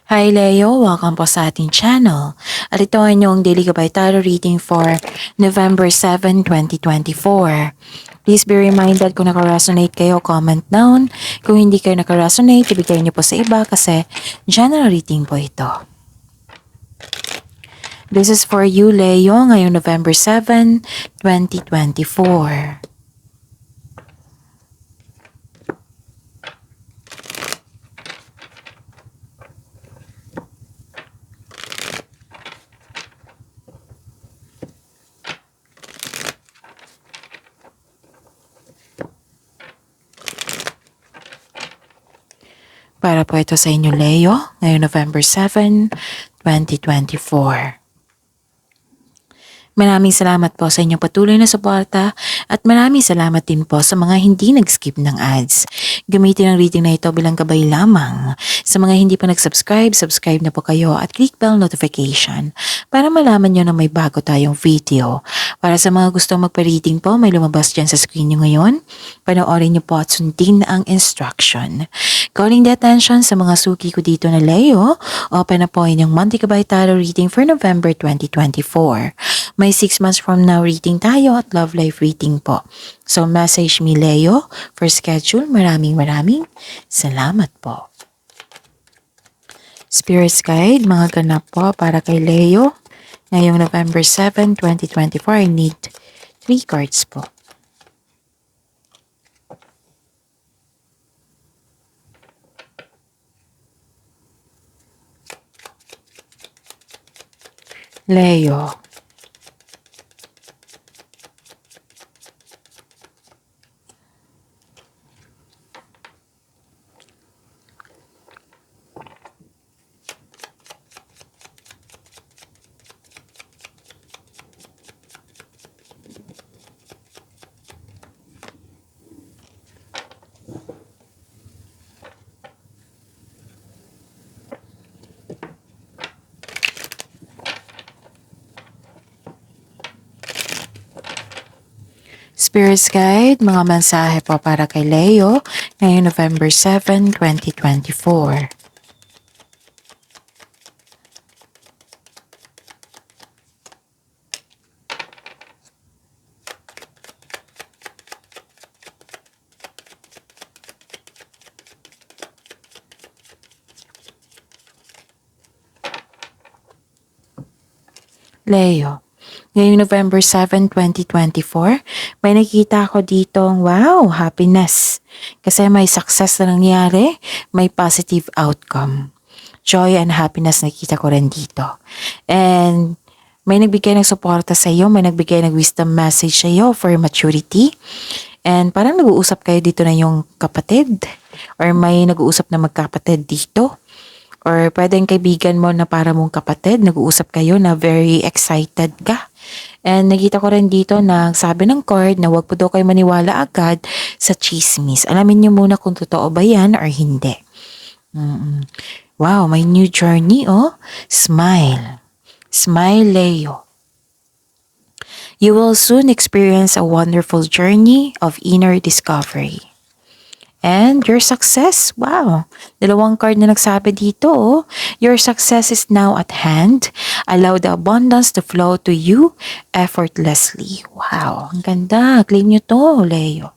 Hi Leo, welcome po sa ating channel. At ito ang inyong daily gabay tarot reading for November 7, 2024. Please be reminded kung naka-resonate kayo, comment down. Kung hindi kayo naka-resonate, ibigay niyo po sa iba kasi general reading po ito. This is for you Leo ngayong November 7, 2024. Para po ito sa inyo Leo ngayong November 7, 2024. Maraming salamat po sa inyong patuloy na suporta at maraming salamat din po sa mga hindi nag-skip ng ads. Gamitin ang reading na ito bilang gabay lamang. Sa mga hindi pa nag-subscribe, subscribe na po kayo at click bell notification para malaman nyo na may bago tayong video. Para sa mga gustong magpa-reading po, may lumabas dyan sa screen nyo ngayon. Panoorin nyo po at sundin ang instruction. Calling the attention sa mga suki ko dito na Leo, open na po inyong monthly gabay tarot reading for November 2024. May 6 months from now reading tayo at love life reading po. So message me Leo for schedule. Maraming salamat po. Spirits Guide, mga ganap po para kay Leo. Ngayong November 7, 2024, I need 3 cards po. Leo. Spirits Guide, mga mensahe po para kay Leo ngayong November 7, 2024. Leo, ngayong November 7, 2024, may nakita ako ditong wow, happiness. Kasi may success na nangyari, may positive outcome. Joy and happiness nakita ko rin dito. And may nagbigay ng suporta sa iyo, may nagbigay ng wisdom message sa iyo for maturity. And parang nag-uusap kayo dito na yung kapatid or may nag-uusap na magkapatid dito. Or pwedeng kaibigan mo na para mong kapatid, nag-uusap kayo na very excited ka. And nakita ko rin dito na sabi ng card na wag po daw kayo maniwala agad sa chismis. Alamin niyo muna kung totoo ba yan or hindi. Wow, may new journey oh. Smile. Smile Leo. You will soon experience a wonderful journey of inner discovery. And your success, wow, dalawang card na nagsabi dito, oh. Your success is now at hand. Allow the abundance to flow to you effortlessly. Wow, ang ganda. Claim nyo to, Leo.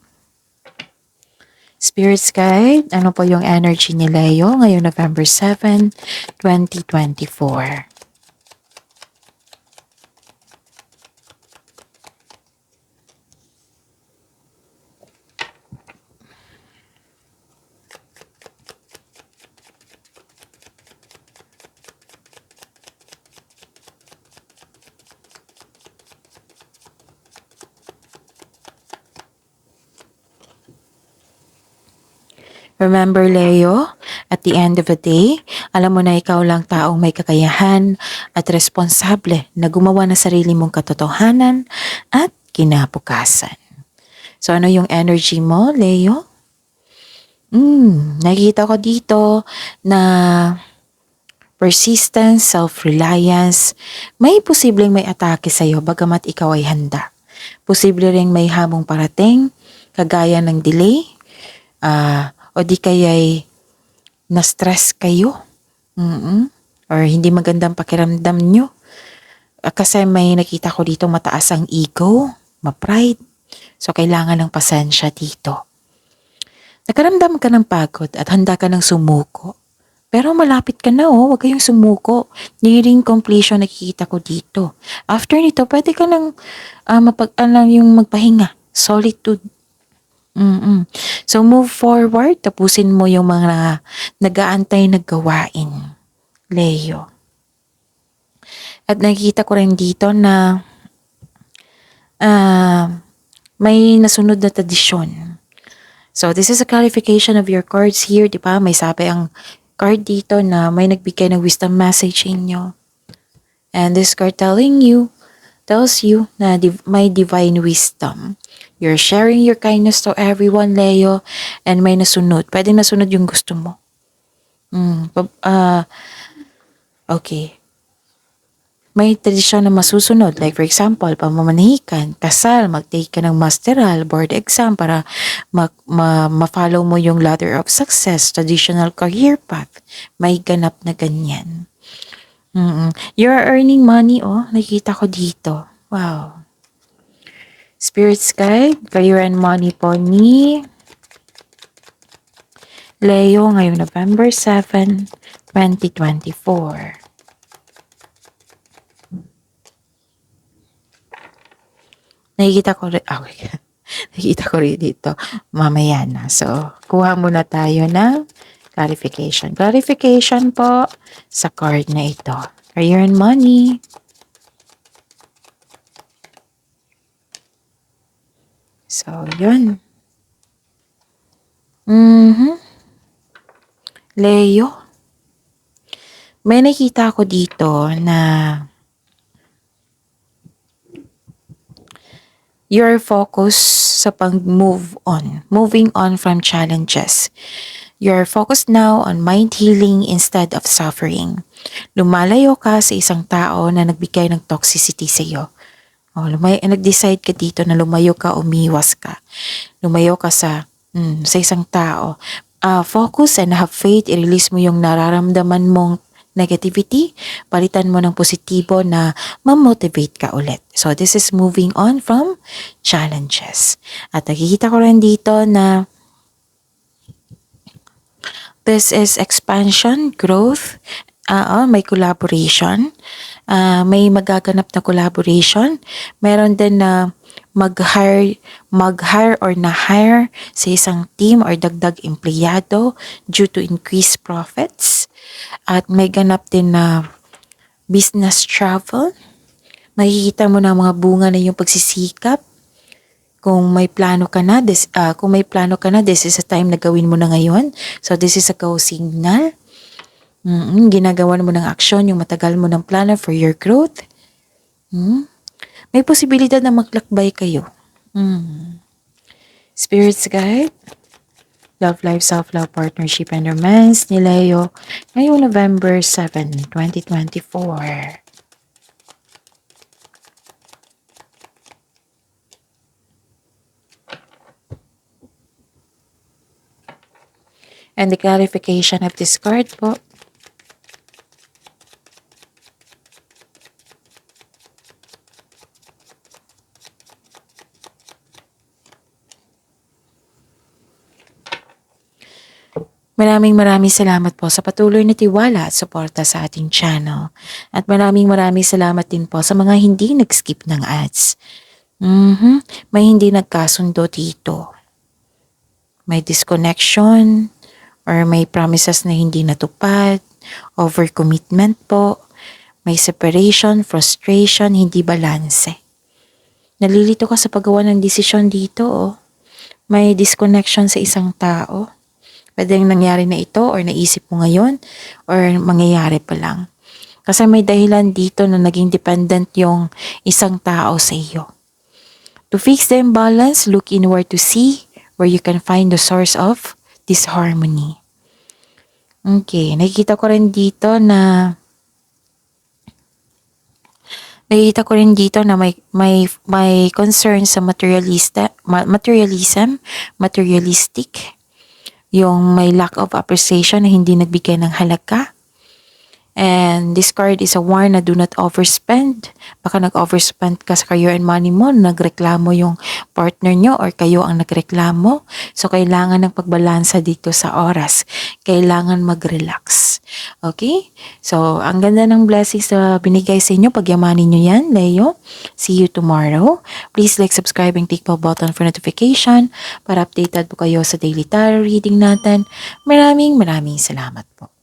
Spirits Guide, ano po yung energy ni Leo ngayong November 7, 2024? Remember Leo, at the end of the day, alam mo na ikaw lang taong may kakayahan at responsable na gumawa ng sarili mong katotohanan at kinabukasan. So ano yung energy mo, Leo? Nakita ko dito na persistence, self-reliance, may posibleng may atake sa'yo bagamat ikaw ay handa. Posible ring may hamong parating, kagaya ng delay, o di kaya'y na-stress kayo. Or hindi magandang pakiramdam nyo. Kasi may nakita ko dito mataas ang ego, ma-pride. So, kailangan ng pasensya dito. Nakaramdam ka ng pagod at handa ka ng sumuko. Pero malapit ka na huwag kayong sumuko. Nearing completion nakikita ko dito. After nito, pwede ka nang yung magpahinga. Solitude. So move forward, tapusin mo yung mga nag-aantay na gawain. Leo. At nakikita ko rin dito na may nasunod na tradisyon. So this is a clarification of your cards here, di ba? May sabi ang card dito na may nagbigay ng wisdom message inyo. And this card tells you na may divine wisdom. You're sharing your kindness to everyone, Leo, and may nasunod. Pwede nasunod yung gusto mo. Okay. May tradisyon na masusunod. Like for example, pamamanihikan, kasal, mag-take ka ng masteral, board exam para ma-follow mo yung ladder of success, traditional career path. May ganap na ganyan. You're earning money, nakikita ko dito. Wow. Spirit's guide, career and money po ni Leo ngayong November 7, 2024. Nakikita ko rin dito. Mamaya na. So, kuha muna tayo ng clarification. Clarification po sa card na ito. Career and money. So, yun. Leo. May nakita ko dito na your focus sa moving on from challenges. You're focused now on mind healing instead of suffering. Lumalayo ka sa isang tao na nagbigay ng toxicity sa iyo. Nag-decide ka dito na lumayo ka, umiwas ka. Lumayo ka sa isang tao. Focus and have faith, i-release mo yung nararamdaman mong negativity, palitan mo ng positibo na ma-motivate ka ulit. So, this is moving on from challenges. At nakikita ko rin dito na this is expansion, growth, may collaboration, may magaganap na collaboration. Meron din na mag-hire or na-hire sa isang team or dagdag empleyado due to increased profits. At may ganap din na business travel. Makikita mo na mga bunga na yung pagsisikap. Kung may plano ka na, this is a time na gawin mo na ngayon. So this is a go signal. Ginagawa mo ng aksyon, yung matagal mo ng plano for your growth. May posibilidad na maglakbay kayo. Spirit's guide. Love life, self-love, partnership, and romance ni Leo ngayong November 7, 2024. And the clarification of this card po. Maraming salamat po sa patuloy na tiwala at suporta sa ating channel. At maraming salamat din po sa mga hindi nag-skip ng ads. May hindi nagkasundo dito. May disconnection or may promises na hindi natupad, overcommitment po, may separation, frustration, hindi balanse. Nalilito ka sa paggawa ng desisyon dito. May disconnection sa isang tao. Pwedeng nangyari na ito or naisip mo ngayon or mangyayari pa lang. Kasi may dahilan dito na naging dependent yung isang tao sa iyo. To fix the imbalance, look inward to see where you can find the source of disharmony. Okay, nakikita ko rin dito na may concern sa materialistic, yung may lack of appreciation na hindi nagbigay ng halaga. this card is a warn na do not overspend. Baka nag-overspend ka sa career and money mo, nagreklamo yung partner nyo or kayo ang nagreklamo. So, kailangan ng pagbalansa dito sa oras. Kailangan mag-relax. Okay? So, ang ganda ng blessings na binigay sa inyo. Pagyamanin nyo yan, Leo. See you tomorrow. Please like, subscribe, and click the button for notification para updated po kayo sa daily tarot reading natin. Maraming salamat po.